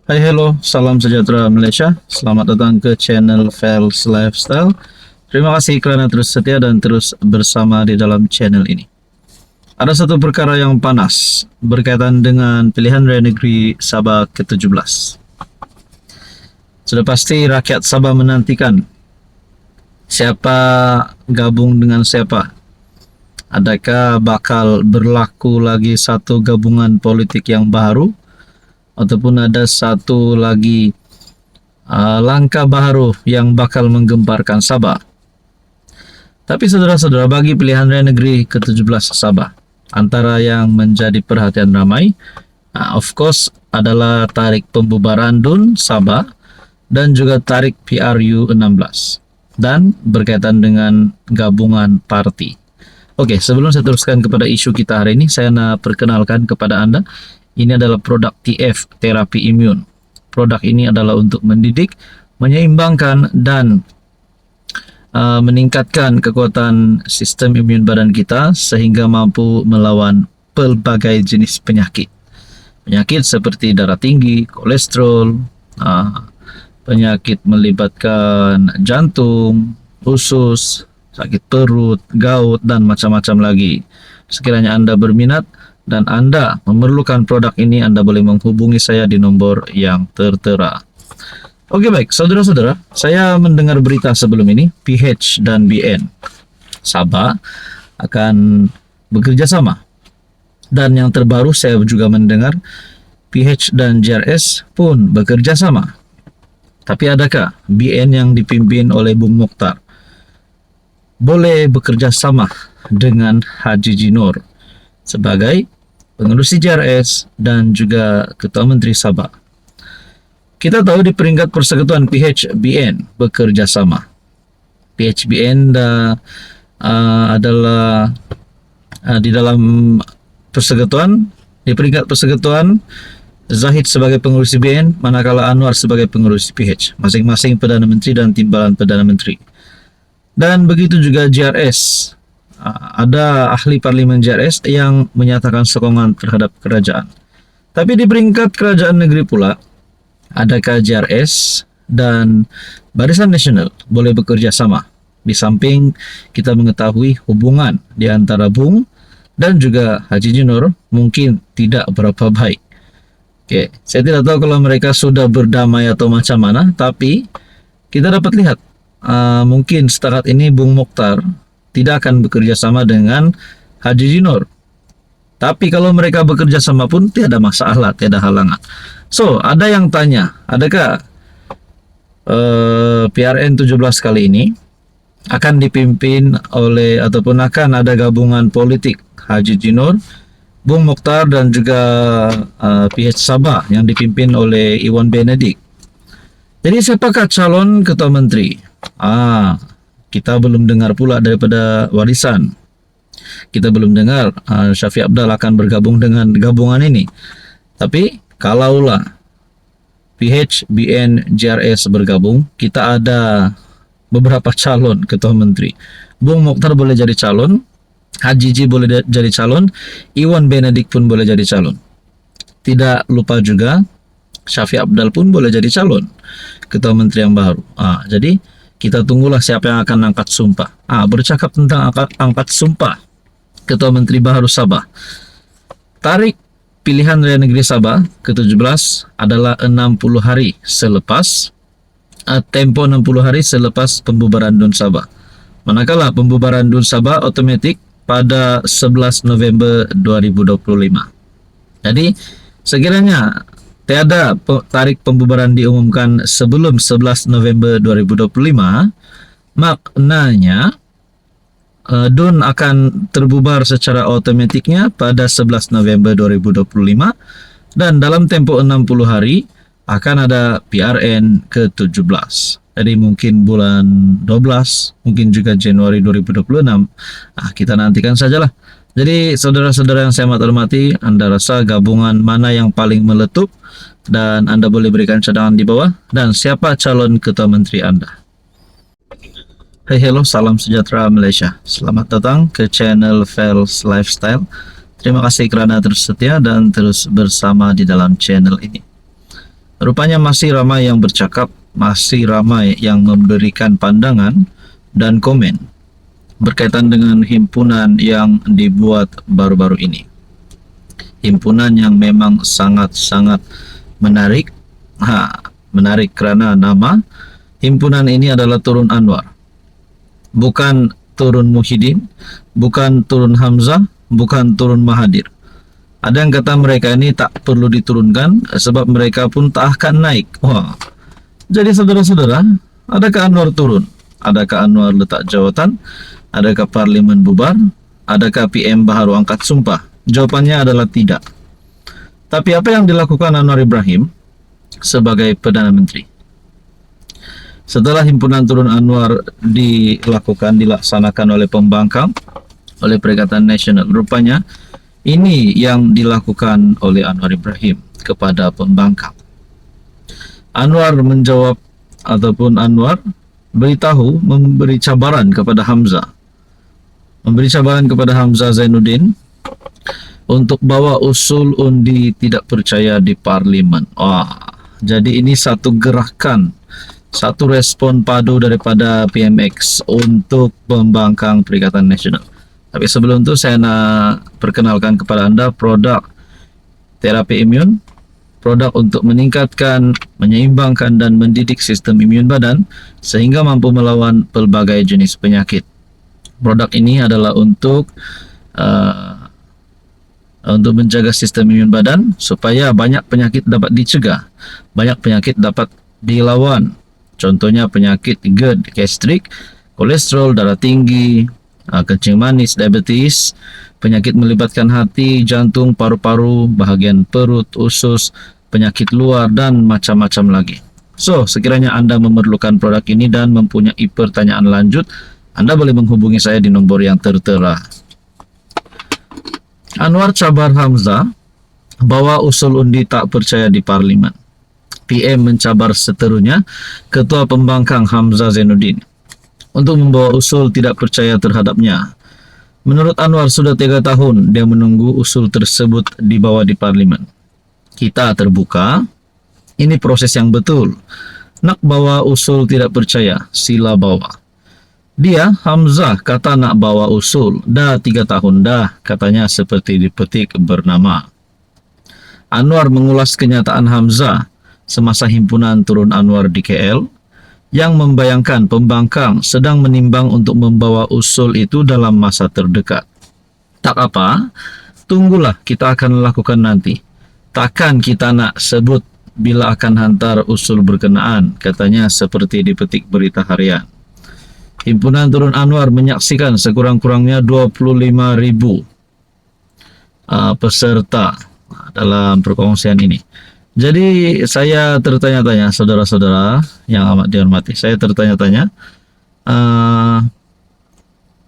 Hai hello, salam sejahtera Malaysia. Selamat datang ke channel Fels Lifestyle. Terima kasih kerana terus setia dan terus bersama di dalam channel ini. Ada satu perkara yang panas berkaitan dengan pilihan raya negeri Sabah ke-17. Sudah pasti rakyat Sabah menantikan siapa gabung dengan siapa. Adakah bakal berlaku lagi satu gabungan politik yang baru, ataupun ada satu lagi langkah baru yang bakal menggemparkan Sabah. Tapi saudara-saudara, bagi pilihan raya negeri ke-17 Sabah, antara yang menjadi perhatian ramai, of course, adalah tarik pembubaran DUN Sabah dan juga tarik PRU 16 dan berkaitan dengan gabungan parti. Oke, sebelum saya teruskan kepada isu kita hari ini, saya nak perkenalkan kepada Anda. Ini adalah produk TF, terapi imun. Produk ini adalah untuk mendidik, menyeimbangkan dan meningkatkan kekuatan sistem imun badan kita sehingga mampu melawan pelbagai jenis penyakit. Penyakit seperti darah tinggi, kolesterol, penyakit melibatkan jantung, usus, sakit perut, gout dan macam-macam lagi. Sekiranya Anda berminat dan Anda memerlukan produk ini, Anda boleh menghubungi saya di nomor yang tertera. Oke, baik, saudara-saudara, saya mendengar berita sebelum ini, PH dan BN Sabah akan bekerja sama. Dan yang terbaru saya juga mendengar PH dan JRS pun bekerja sama. Tapi adakah BN yang dipimpin oleh Bung Mokhtar boleh bekerja sama dengan Haji Jinor sebagai pengerusi JRS dan juga Ketua Menteri Sabah? Kita tahu di peringkat persekutuan PHBN bekerja sama. PHBN adalah di dalam persekutuan, di peringkat persekutuan, Zahid sebagai pengurusi BN, manakala Anwar sebagai pengurusi PH, masing-masing Perdana Menteri dan Timbalan Perdana Menteri. Dan begitu juga JRS. Ada ahli parlimen JRS yang menyatakan sokongan terhadap kerajaan. Tapi di peringkat kerajaan negeri pula, adakah JRS dan Barisan Nasional boleh bekerja sama? Di samping kita mengetahui hubungan di antara Bung dan juga Haji Jinor mungkin tidak berapa baik. Oke, saya tidak tahu kalau mereka sudah berdamai atau macam mana, tapi kita dapat lihat mungkin setakat ini Bung Mokhtar tidak akan bekerja sama dengan Haji Jinor. Tapi kalau mereka bekerja sama pun tiada masalah, tiada halangan. So, ada yang tanya, adakah PRN 17 kali ini akan dipimpin oleh ataupun akan ada gabungan politik Haji Jinor, Bung Mokhtar dan juga PH Sabah yang dipimpin oleh Iwan Benedik. Jadi siapakah calon ketua menteri? Kita belum dengar pula daripada Warisan. Kita belum dengar Syafiq Abdal akan bergabung dengan gabungan ini. Tapi kalaulah PH, BN, JRS bergabung, kita ada beberapa calon ketua menteri. Bung Mokhtar boleh jadi calon, Haji Ji boleh jadi calon, Iwan Benedik pun boleh jadi calon. Tidak lupa juga Syafiq Abdal pun boleh jadi calon ketua menteri yang baru. Jadi kita tunggulah siapa yang akan angkat sumpah. Bercakap tentang angkat sumpah Ketua Menteri baru Sabah. Tarik pilihan raya negeri Sabah ke-17 adalah 60 hari selepas tempo 60 hari selepas pembubaran DUN Sabah. Manakala pembubaran DUN Sabah otomatik pada 11 November 2025. Jadi sekiranya tiada tarik pembubaran diumumkan sebelum 11 November 2025, maknanya DUN akan terbubar secara otomatiknya pada 11 November 2025 dan dalam tempo 60 hari akan ada PRN ke-17. Jadi mungkin bulan 12, mungkin juga Januari 2026. Kita nantikan sajalah. Jadi saudara-saudara yang saya hormati, Anda rasa gabungan mana yang paling meletup? Dan Anda boleh berikan cadangan di bawah. Dan siapa calon ketua menteri Anda? Hai hello, salam sejahtera Malaysia. Selamat datang ke channel Fels Lifestyle. Terima kasih kerana terus setia dan terus bersama di dalam channel ini. Rupanya masih ramai yang bercakap, masih ramai yang memberikan pandangan dan komen berkaitan dengan himpunan yang dibuat baru-baru ini. Himpunan yang memang sangat-sangat menarik. Menarik kerana nama himpunan ini adalah Turun Anwar. Bukan Turun Muhyiddin, bukan Turun Hamzah, bukan Turun Mahathir. Ada yang kata mereka ini tak perlu diturunkan sebab mereka pun tak akan naik. Wah. Jadi saudara-saudara, adakah Anwar turun? Adakah Anwar letak jawatan? Adakah parlimen bubar? Adakah PM baharu angkat sumpah? Jawapannya adalah tidak. Tapi apa yang dilakukan Anwar Ibrahim sebagai Perdana Menteri? Setelah himpunan Turun Anwar dilaksanakan oleh pembangkang, oleh Perikatan Nasional, rupanya ini yang dilakukan oleh Anwar Ibrahim kepada pembangkang. Anwar menjawab ataupun Anwar beritahu memberi cabaran kepada Hamzah. Memberi cabaran kepada Hamzah Zainuddin untuk bawa usul undi tidak percaya di parlimen. Jadi ini satu gerakan, satu respon padu daripada PMX untuk pembangkang Perikatan Nasional. Tapi sebelum itu saya nak perkenalkan kepada anda produk terapi imun, produk untuk meningkatkan, menyeimbangkan dan mendidik sistem imun badan sehingga mampu melawan pelbagai jenis penyakit. Produk ini adalah untuk menjaga sistem imun badan supaya banyak penyakit dapat dicegah, banyak penyakit dapat dilawan. Contohnya penyakit GERD, gastrik, kolesterol, darah tinggi, kencing manis, diabetes, penyakit melibatkan hati, jantung, paru-paru, bahagian perut, usus, penyakit luar dan macam-macam lagi. So, sekiranya anda memerlukan produk ini dan mempunyai pertanyaan lanjut, anda boleh menghubungi saya di nombor yang tertera. Anwar cabar Hamzah bawa usul undi tak percaya di parlimen. PM mencabar seterunya Ketua Pembangkang Hamzah Zainuddin untuk membawa usul tidak percaya terhadapnya. Menurut Anwar, sudah 3 tahun dia menunggu usul tersebut dibawa di parlimen. Kita terbuka, ini proses yang betul. Nak bawa usul tidak percaya, sila bawa. Dia, Hamzah, kata nak bawa usul. Dah 3 tahun dah, katanya seperti dipetik bernama. Anwar mengulas kenyataan Hamzah semasa himpunan Turun Anwar di KL yang membayangkan pembangkang sedang menimbang untuk membawa usul itu dalam masa terdekat. Tak apa, tunggulah kita akan lakukan nanti. Takkan kita nak sebut bila akan hantar usul berkenaan, katanya seperti dipetik berita harian. Himpunan Turun Anwar menyaksikan sekurang-kurangnya 25,000 peserta dalam perkongsian ini. Jadi saya tertanya-tanya, saudara-saudara yang amat dihormati, saya tertanya-tanya,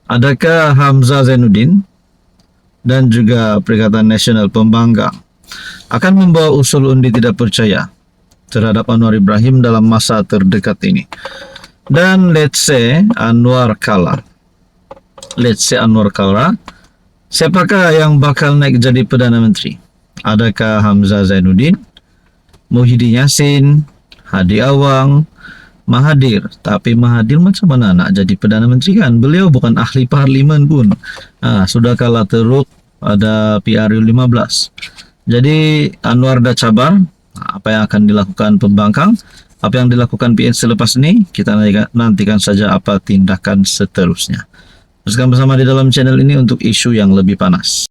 adakah Hamzah Zainuddin dan juga Perikatan Nasional Pembangkang akan membawa usul undi tidak percaya terhadap Anwar Ibrahim dalam masa terdekat ini? Dan let's say Anwar kalah. Siapakah yang bakal naik jadi Perdana Menteri? Adakah Hamzah Zainuddin, Muhyiddin Yassin, Hadi Awang, Mahathir? Tapi Mahathir macam mana nak jadi Perdana Menteri kan? Beliau bukan ahli parlimen pun. Sudah kalah teruk pada PRU 15. Jadi Anwar dah cabar apa yang akan dilakukan pembangkang, apa yang dilakukan PN selepas ini. Kita nantikan saja apa tindakan seterusnya. Teruskan bersama di dalam channel ini untuk isu yang lebih panas.